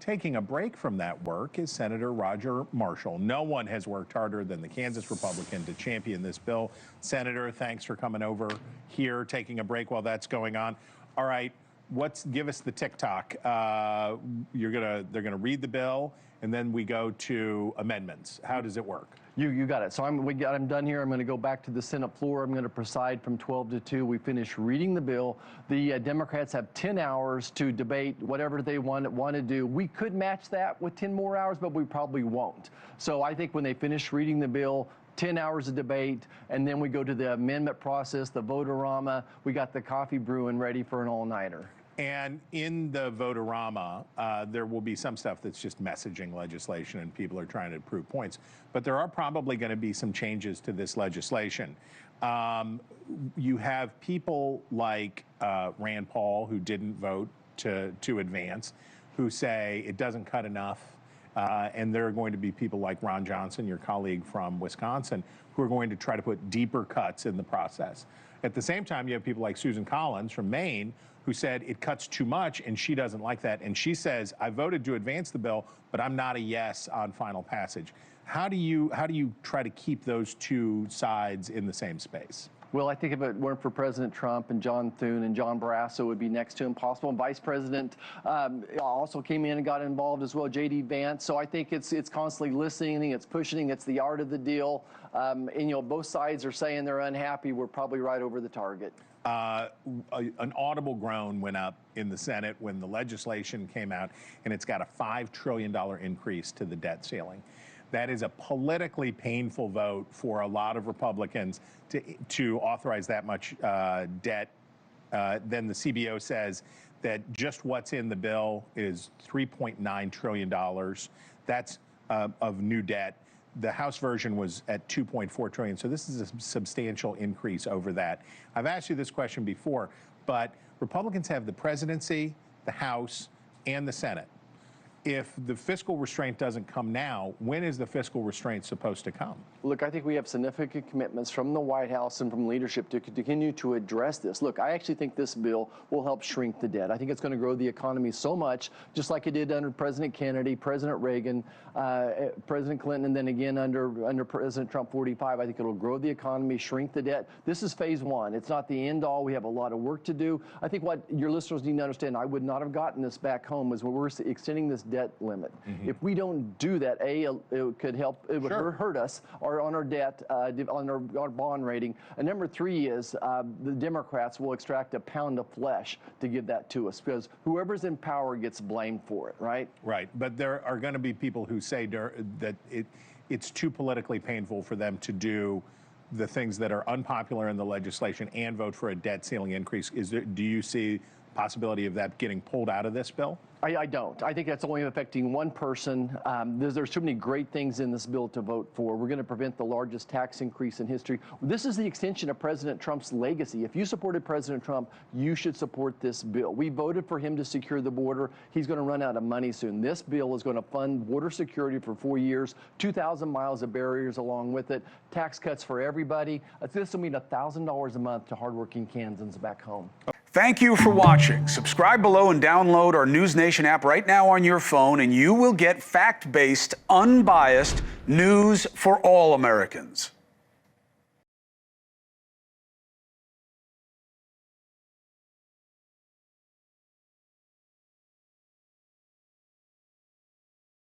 taking a break from that work is Senator Roger Marshall. No one has worked harder than the Kansas Republican to champion this bill. Senator, thanks for coming over here, taking a break while that's going on. All right, give us the TikTok. They're gonna read the bill, and then we go to amendments. How does it work? You got it. So I'm done here. I'm going to go back to the Senate floor. I'm going to preside from 12 to 2. We finish reading the bill. The Democrats have 10 hours to debate whatever they want to do. We could match that with 10 more hours, but we probably won't. So I think when they finish reading the bill, 10 hours of debate, and then we go to the amendment process, the vote-a-rama. We got the coffee brewing ready for an all-nighter. And in the vote-a-rama, there will be some stuff that's just messaging legislation and people are trying to prove points. But there are probably going to be some changes to this legislation. You have people like Rand Paul, who didn't vote to advance, who say it doesn't cut enough. And there are going to be people like Ron Johnson, your colleague from Wisconsin, who are going to try to put deeper cuts in the process. At the same time, you have people like Susan Collins from Maine, who said it cuts too much, and she doesn't like that. And she says, I voted to advance the bill, but I'm not a yes on final passage. How do you try to keep those two sides in the same space? Well, I think if it weren't for President Trump and John Thune and John Barrasso, it would be next to impossible. And Vice President also came in and got involved as well, J.D. Vance. So I think it's constantly listening, it's pushing, it's the art of the deal. And, you know, both sides are saying they're unhappy. We're probably right over the target. An audible groan went up in the Senate when the legislation came out, and it's got a $5 trillion increase to the debt ceiling. That is a politically painful vote for a lot of Republicans to authorize that much debt. Then the CBO says that just what's in the bill is $3.9 trillion. That's of new debt. The House version was at $2.4 trillion. So this is a substantial increase over that. I've asked you this question before, but Republicans have the presidency, the House, and the Senate. If the fiscal restraint doesn't come now, when is the fiscal restraint supposed to come? Look, I think we have significant commitments from the White House and from leadership to continue to address this. Look, I actually think this bill will help shrink the debt. I think it's going to grow the economy so much, just like it did under President Kennedy, President Reagan, President Clinton, and then again under President Trump 45. I think it'll grow the economy, shrink the debt. This is phase one. It's not the end all. We have a lot of work to do. I think what your listeners need to understand, I would not have gotten this back home, is when we're extending this debt limit. Mm-hmm. If we don't do that, it could help, it would hurt us on our debt, on our bond rating. And number three is the Democrats will extract a pound of flesh to give that to us, because whoever's in power gets blamed for it, right? Right, but there are going to be people who say that it's too politically painful for them to do the things that are unpopular in the legislation and vote for a debt ceiling increase. Do you see possibility of that getting pulled out of this bill? I don't. I think that's only affecting one person. There's too many great things in this bill to vote for. We're going to prevent the largest tax increase in history. This is the extension of President Trump's legacy. If you supported President Trump, you should support this bill. We voted for him to secure the border. He's going to run out of money soon. This bill is going to fund border security for 4 years, 2,000 miles of barriers along with it, tax cuts for everybody. This will mean $1,000 a month to hardworking Kansans back home. Thank you for watching. Subscribe below and download our NewsNation app right now on your phone, and you will get fact-based, unbiased news for all Americans.